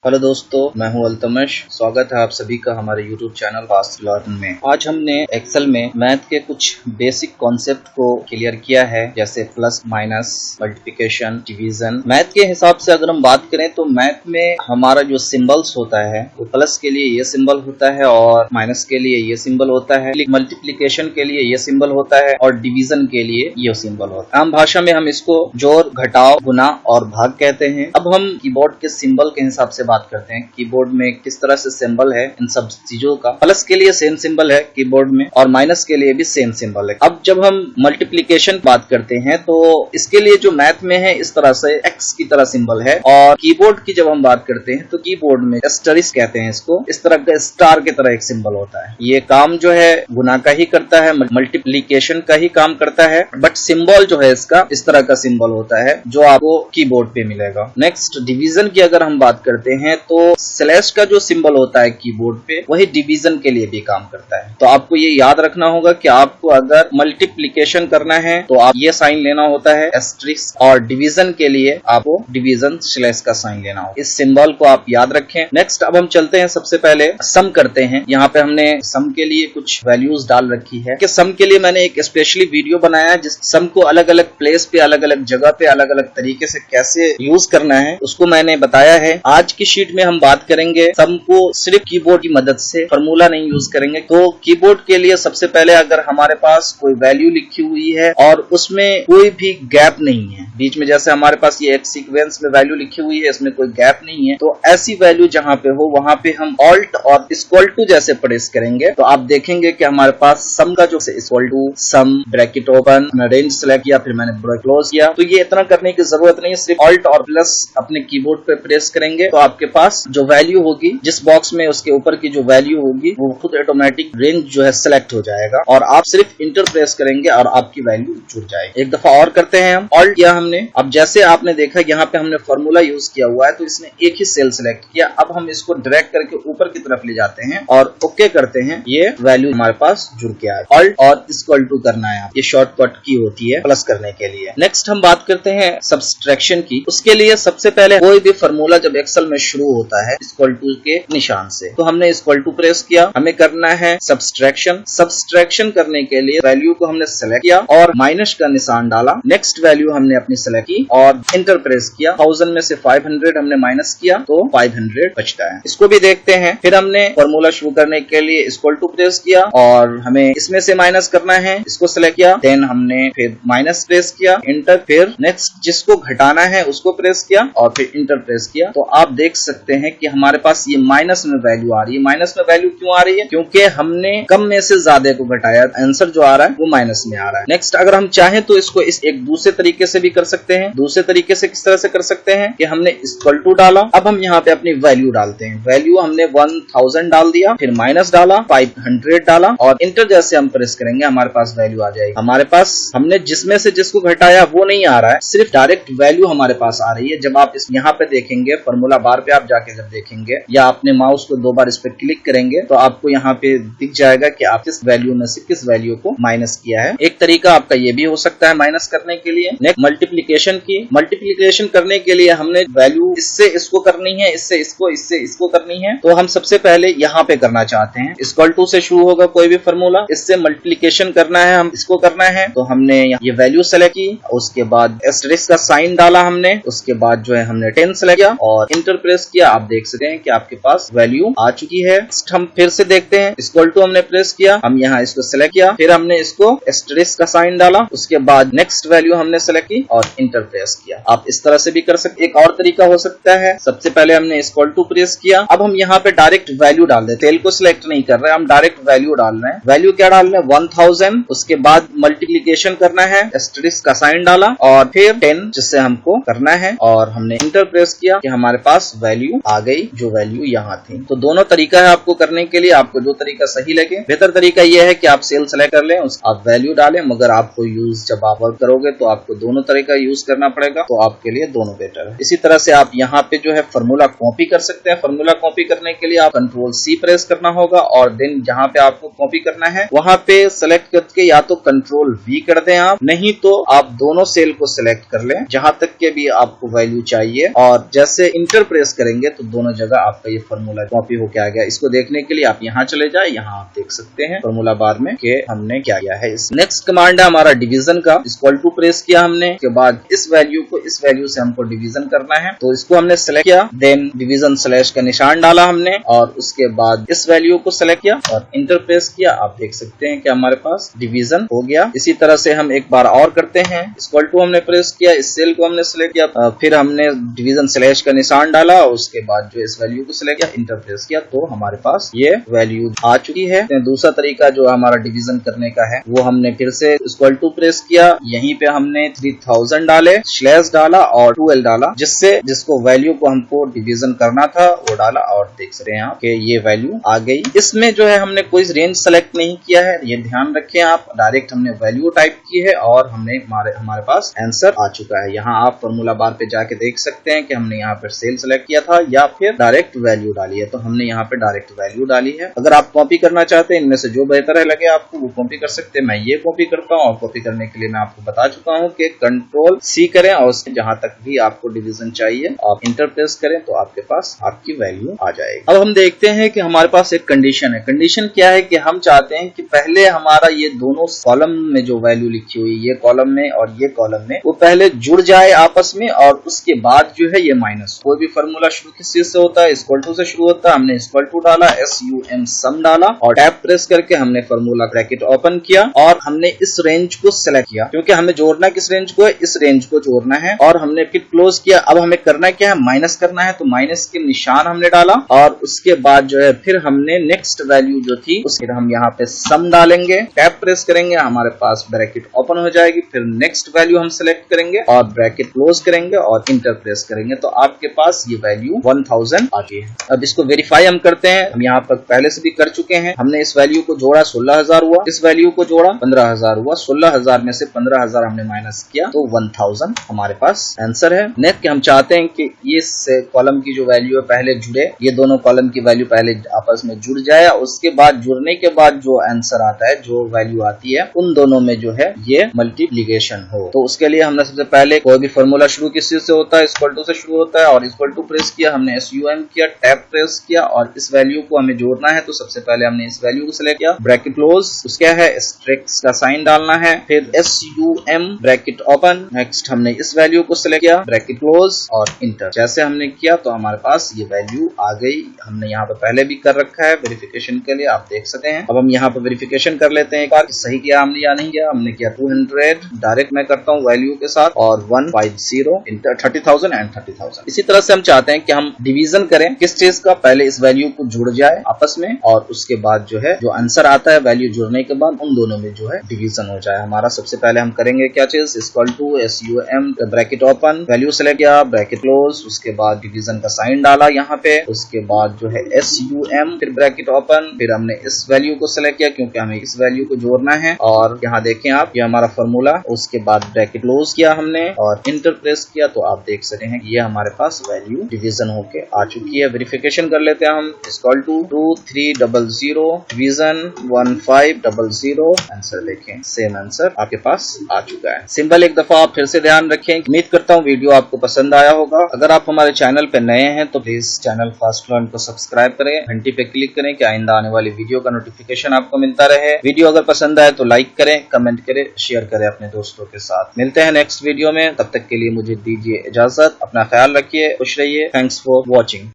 Hello दोस्तों, मैं हूं अल्तमश। स्वागत है आप सभी का हमारे YouTube चैनल फास्ट लर्न में। आज हमने एक्सेल में मैथ के कुछ बेसिक कॉन्सेप्ट को क्लियर किया है, जैसे plus, minus, multiplication, division. Math के हिसाब से अगर हम बात करें तो मैथ में हमारा जो सिंबल्स होता है वो प्लस के लिए ये सिंबल होता है और माइनस के लिए ये सिंबल होता है, मल्टीप्लिकेशन के लिए ये सिंबल होता है और डिवीजन के लिए ये सिंबल होता है। आम भाषा में हम इसको जोड़, घटाव, गुना और भाग कहते हैं। अब हम कीबोर्ड के सिंबल के हिसाब से बात करते हैं, कीबोर्ड में किस तरह से सिंबल है इन सब चीजों का। प्लस के लिए सेम सिंबल है कीबोर्ड में और माइनस के लिए भी सेम सिंबल है। अब जब हम मल्टीप्लिकेशन बात करते हैं तो इसके लिए जो मैथ में है इस तरह से एक्स की तरह सिंबल है, और कीबोर्ड की जब हम बात करते हैं तो कीबोर्ड में एस्टरिस्क कहते हैं इसको, इस तरह का स्टार की तरह एक सिंबल होता है। ये काम जो है गुना का ही करता है, मल्टीप्लिकेशन का ही काम करता है, बट सिंबल जो है इसका इस तरह का सिंबल होता है जो आपको कीबोर्ड पे मिलेगा। नेक्स्ट, डिवीजन की अगर हम बात करते हैं तो स्लैश का जो सिंबल होता है कीबोर्ड पे वही डिवीजन के लिए भी काम करता है। तो आपको ये याद रखना होगा कि आपको अगर मल्टीप्लिकेशन करना है तो आप ये साइन लेना होता है एस्ट्रिक्स, और डिवीजन के लिए आपको डिवीजन स्लैश का साइन लेना होगा। इस सिंबल को आप याद रखें। नेक्स्ट, अब हम चलते हैं, सबसे पहले सम करते हैं। यहाँ पे हमने सम के लिए कुछ वैल्यूज डाल रखी है कि सम के लिए मैंने एक स्पेशली वीडियो बनाया है जिस सम को अलग अलग प्लेस पे, अलग अलग जगह पे, अलग अलग तरीके से कैसे यूज करना है उसको मैंने बताया है। आज की शीट में हम बात करेंगे सम को सिर्फ कीबोर्ड की मदद से, फार्मूला नहीं यूज करेंगे। तो कीबोर्ड के लिए सबसे पहले अगर हमारे पास कोई वैल्यू लिखी हुई है और उसमें कोई भी गैप नहीं है बीच में, जैसे हमारे पास ये एक सीक्वेंस में वैल्यू लिखी हुई है, इसमें कोई गैप नहीं है, तो ऐसी वैल्यू जहां पे हो वहां पे हम ऑल्ट और इक्वल टू जैसे प्रेस करेंगे तो आप देखेंगे कि हमारे पास सम का जो equal to sum, bracket open, range select किया, फिर मैंने ब्रैकेट क्लोज किया। तो ये इतना करने की जरूरत नहीं है, सिर्फ ऑल्ट और प्लस अपने कीबोर्ड पे प्रेस करेंगे तो आपके पास जो वैल्यू होगी, जिस बॉक्स में उसके ऊपर की जो वैल्यू होगी वो खुद ऑटोमेटिक रेंज जो है सिलेक्ट हो जाएगा और आप सिर्फ इंटर प्रेस करेंगे और आपकी वैल्यू जुड़ जाएगी। एक दफा और करते हैं हम, ऑल्ट किया हमने। अब जैसे आपने देखा यहाँ पे हमने फॉर्मूला यूज किया हुआ है तो इसने एक ही सेल सिलेक्ट किया। अब हम इसको ड्रैग करके ऊपर की तरफ ले जाते हैं और ओके करते हैं, ये वैल्यू हमारे पास जुड़ के आए। ऑल्ट और इक्वल टू करना है, ये शॉर्टकट की होती है प्लस करने के लिए। नेक्स्ट हम बात करते हैं सब्सट्रैक्शन की। उसके लिए सबसे पहले कोई भी फॉर्मूला जब एक्सेल में शुरू होता है इक्वल टू के निशान से, तो हमने इक्वल टू प्रेस किया, हमें करना है सब्सट्रैक्शन। सब्सट्रैक्शन करने के लिए वैल्यू को हमने सेलेक्ट किया और माइनस का निशान डाला। नेक्स्ट वैल्यू हमने अपनी सेलेक्ट की और इंटर प्रेस किया। 1000 में से 500 हमने माइनस किया तो 500 बचता है। इसको भी देखते हैं। फिर हमने फॉर्मूला शुरू करने के लिए इक्वल टू प्रेस किया और हमें इसमें से माइनस करना है, इसको सेलेक्ट किया, देन हमने फिर माइनस प्रेस किया, इंटर, फिर नेक्स्ट जिसको घटाना है उसको प्रेस किया और फिर इंटर प्रेस किया। तो आप देख सकते हैं कि हमारे पास ये माइनस में वैल्यू आ रही है। माइनस में वैल्यू क्यों आ रही है? क्योंकि हमने कम में से ज्यादा को घटाया, आंसर जो आ रहा है वो माइनस में आ रहा है। नेक्स्ट, अगर हम चाहें तो इसको इस एक दूसरे तरीके से भी कर सकते हैं। दूसरे तरीके से किस तरह से कर सकते हैं कि हमने इक्वल टू डाला, अब हम यहाँ पे अपनी वैल्यू डालते हैं। वैल्यू हमने 1000 डाल दिया, फिर माइनस डाला, 500 डाला और इंटर जैसे हम प्रेस करेंगे हमारे पास वैल्यू आ जाएगी। हमारे पास हमने जिसमें से जिसको घटाया वो नहीं आ रहा है, सिर्फ डायरेक्ट वैल्यू हमारे पास आ रही है। जब आप इस यहाँ पे देखेंगे, फॉर्मूला बार पे आप जाके जब देखेंगे या अपने माउस को 2 बार इस पे क्लिक करेंगे तो आपको यहाँ पे दिख जाएगा कि आप किस वैल्यू में से किस वैल्यू को माइनस किया है। एक तरीका आपका ये भी हो सकता है माइनस करने के लिए। नेक्स्ट, मल्टीप्लिकेशन की। मल्टीप्लिकेशन करने के लिए हमने वैल्यू इससे इसको करनी है, इससे इसको करनी है, तो हम सबसे पहले यहाँ पे करना चाहते हैं। इक्वल टू से शुरू होगा कोई भी फॉर्मूला, इससे मल्टीप्लिकेशन करना है, हम इसको करना है, तो हमने ये वैल्यू सेलेक्ट की, उसके बाद एस्टेरिस्क का साइन डाला हमने, उसके बाद जो है हमने 10 सेलेक्ट किया और इंटर प्रेस किया। आप देख सकते हैं कि आपके पास वैल्यू आ चुकी है। हम फिर से देखते हैं, इक्वल टू हमने प्रेस किया, हम यहाँ इसको सेलेक्ट किया, फिर हमने इसको एस्टेरिस्क का साइन डाला, उसके बाद नेक्स्ट वैल्यू हमने सेलेक्ट की और इंटर प्रेस किया। आप इस तरह से भी कर सकते। एक और तरीका हो सकता है, सबसे पहले हमने इक्वल टू प्रेस किया, अब हम यहाँ पे डायरेक्ट वैल्यू डाल देते हैं, सेल को सिलेक्ट नहीं कर रहे हैं, हम डायरेक्ट वैल्यू डाल रहे हैं। वैल्यू क्या डाल रहे हैं? 1000, उसके बाद मल्टीप्लिकेशन करना है, एस्टेरिस्क का साइन डाला और फिर 10 जिससे हमको करना है और हमने इंटर प्रेस किया कि हमारे पास वैल्यू आ गई जो वैल्यू यहाँ थी। तो दोनों तरीका है आपको करने के लिए, आपको जो तरीका सही लगे। बेहतर तरीका यह है कि आप सेल सेलेक्ट कर लें, आप वैल्यू डालें, मगर आपको यूज जब आप वर्क करोगे तो आपको दोनों तरीका यूज करना पड़ेगा, तो आपके लिए दोनों बेटर है। इसी तरह से आप यहाँ पे जो है फॉर्मूला कॉपी कर सकते हैं। फॉर्मूला कॉपी करने के लिए आप कंट्रोल C प्रेस करना होगा और देन जहाँ पे आपको कॉपी करना है वहां पे सेलेक्ट करके या तो कंट्रोल V कर दें आप, नहीं तो आप दोनों सेल को सिलेक्ट कर लें जहां तक के भी आपको वैल्यू चाहिए और जैसे इंटर प्रेस प्रेस करेंगे तो दोनों जगह आपका ये फॉर्मूला कॉपी होके आ गया। इसको देखने के लिए आप यहाँ चले जाए, यहाँ आप देख सकते हैं फॉर्मूला बार में कि हमने क्या किया है। इस नेक्स्ट कमांड है हमारा डिवीजन का, इक्वल टू प्रेस किया हमने, उसके बाद इस वैल्यू को इस वैल्यू से हमको डिवीजन करना है, तो इसको हमने सेलेक्ट किया, देन डिवीजन स्लैश का निशान डाला हमने और उसके बाद इस वैल्यू को सेलेक्ट किया और इंटर प्रेस किया। आप देख सकते हैं कि हमारे पास डिवीजन हो गया। इसी तरह से हम एक बार और करते हैं, इक्वल टू हमने प्रेस किया, इस सेल को हमने सेलेक्ट किया, फिर हमने डिवीजन स्लैश का निशान डाला और उसके बाद जो इस वैल्यू को सिलेक्ट किया, इंटर प्रेस किया, तो हमारे पास ये वैल्यू आ चुकी है। दूसरा तरीका जो हमारा डिवीजन करने का है वो हमने फिर से इक्वल टू प्रेस किया, यहीं पे हमने 3000 डाले, स्लैश डाला और 2L डाला, जिसको वैल्यू को हमको डिवीजन करना था वो डाला और देख सकते हैं आप कि ये वैल्यू आ गई। इसमें जो है हमने कोई रेंज सेलेक्ट नहीं किया है, ये ध्यान रखें आप, डायरेक्ट हमने वैल्यू टाइप की है और हमने हमारे पास आंसर आ चुका है। यहाँ आप फॉर्मूला बार पे जाके देख सकते हैं कि हमने यहाँ पर सेल सेलेक्ट किया था या फिर डायरेक्ट वैल्यू डाली है, तो हमने यहाँ पे डायरेक्ट वैल्यू डाली है। अगर आप कॉपी करना चाहते हैं, इनमें से जो बेहतर है लगे आपको वो कॉपी कर सकते हैं। मैं ये कॉपी करता हूँ और कॉपी करने के लिए मैं आपको बता चुका हूँ कि Ctrl+C करें और उससे जहां तक भी आपको डिवीजन चाहिए आप इंटर प्रेस करें तो आपके पास आपकी वैल्यू आ जाएगी। अब हम देखते हैं कि हमारे पास एक कंडीशन है। कंडीशन क्या है कि हम चाहते हैं कि पहले हमारा ये दोनों कॉलम में जो वैल्यू लिखी हुई, ये कॉलम में और ये कॉलम में, वो पहले जुड़ जाए आपस में और उसके बाद जो है ये माइनस। कोई भी फॉर्मूला शुरू किस चीज से होता है, इक्वल टू से शुरू होता है। हमने इक्वल टू डाला, SUM सम डाला और टैब प्रेस करके हमने फॉर्मूला ब्रैकेट ओपन किया और हमने इस रेंज को सेलेक्ट किया, क्योंकि हमें जोड़ना किस रेंज को है, इस रेंज को जोड़ना है, और हमने फिर क्लोज किया। अब हमें करना क्या है, माइनस करना है, तो माइनस के निशान हमने डाला और उसके बाद जो है फिर हमने नेक्स्ट वैल्यू जो थी उसके हम यहाँ पे सम डालेंगे, टैब प्रेस करेंगे, हमारे पास ब्रैकेट ओपन हो जाएगी, फिर नेक्स्ट वैल्यू हम सेलेक्ट करेंगे और ब्रैकेट क्लोज करेंगे और इंटर प्रेस करेंगे, तो आपके पास ये वैल्यू 1000 आ गई है। अब इसको वेरीफाई हम करते हैं, हम यहाँ पर पहले से भी कर चुके हैं। हमने इस वैल्यू को जोड़ा 16000 हुआ, इस वैल्यू को जोड़ा 15000 हुआ, 16000 में से 15000 हमने माइनस किया तो 1000 हमारे पास आंसर है। नेक्स्ट हम चाहते हैं कि ये कॉलम की जो वैल्यू है पहले जुड़े, ये दोनों कॉलम की वैल्यू पहले आपस में जुड़ जाए, उसके बाद जुड़ने के बाद जो आंसर आता है, जो वैल्यू आती है, उन दोनों में जो है ये मल्टीप्लिकेशन हो। तो उसके लिए हमने सबसे पहले कोई भी फॉर्मूला शुरू किस चीज से होता है, इक्वल टू से शुरू होता है और इक्वल टू प्रेस किया, हमने SUM किया, टैब प्रेस किया और इस वैल्यू को हमें जोड़ना है, तो सबसे पहले हमने इस वैल्यू को सिलेक्ट किया, ब्रैकेट क्लोज, उसका है एस्टेरिस्क का साइन डालना है, फिर SUM ब्रैकेट ओपन, नेक्स्ट हमने इस वैल्यू को सिलेक्ट किया, ब्रैकेट क्लोज और इंटर। जैसे हमने किया तो हमारे पास ये वैल्यू आ गई। हमने यहाँ पे पहले भी कर रखा है वेरिफिकेशन के लिए, आप देख सकते हैं। अब हम यहाँ पे वेरिफिकेशन कर लेते हैं एक बार, सही किया हमने या नहीं किया। हमने किया 200, डायरेक्ट मैं करता हूँ वैल्यू के साथ, और 150 इंटर 30,000 एंड 30,000। इसी तरह से हम चाहते हैं कि हम डिवीजन करें किस चीज का, पहले इस वैल्यू को जुड़ जाए आपस में और उसके बाद जो है जो आंसर आता है वैल्यू जुड़ने के बाद उन दोनों में जो है डिवीजन हो जाए हमारा। सबसे पहले हम करेंगे क्या चीज, equal to SUM bracket open, value select किया, ब्रैकेट क्लोज, उसके बाद डिवीजन का साइन डाला यहाँ पे, उसके बाद जो है SUM फिर ब्रैकेट ओपन, फिर हमने इस वैल्यू को सिलेक्ट किया क्योंकि हमें इस वैल्यू को जोड़ना है और यहाँ देखें आप ये हमारा फॉर्मूला, उसके बाद ब्रैकेट क्लोज किया हमने और इंटर प्रेस किया, तो आप देख सकते हैं ये हमारे पास वैल्यू डिवीजन होके आ चुकी है। वेरिफिकेशन कर लेते हैं हम, इक्वल टू 2300 डिवीजन 1500, आंसर देखें सेम आंसर आपके पास आ चुका है। सिंबल एक दफा आप फिर से ध्यान रखें। उम्मीद करता हूँ वीडियो आपको पसंद आया होगा। अगर आप हमारे चैनल पे नए हैं तो प्लीज चैनल फास्ट लर्न को सब्सक्राइब करें, घंटी पे क्लिक करें कि आइंदा आने वाली वीडियो का नोटिफिकेशन आपको मिलता रहे। वीडियो अगर पसंद आए तो लाइक करें, कमेंट करें, शेयर करें अपने दोस्तों के साथ। मिलते हैं नेक्स्ट वीडियो में, तब तक के लिए मुझे दीजिए इजाजत। अपना ख्याल रखिए, खुश रहिए। Thanks for watching.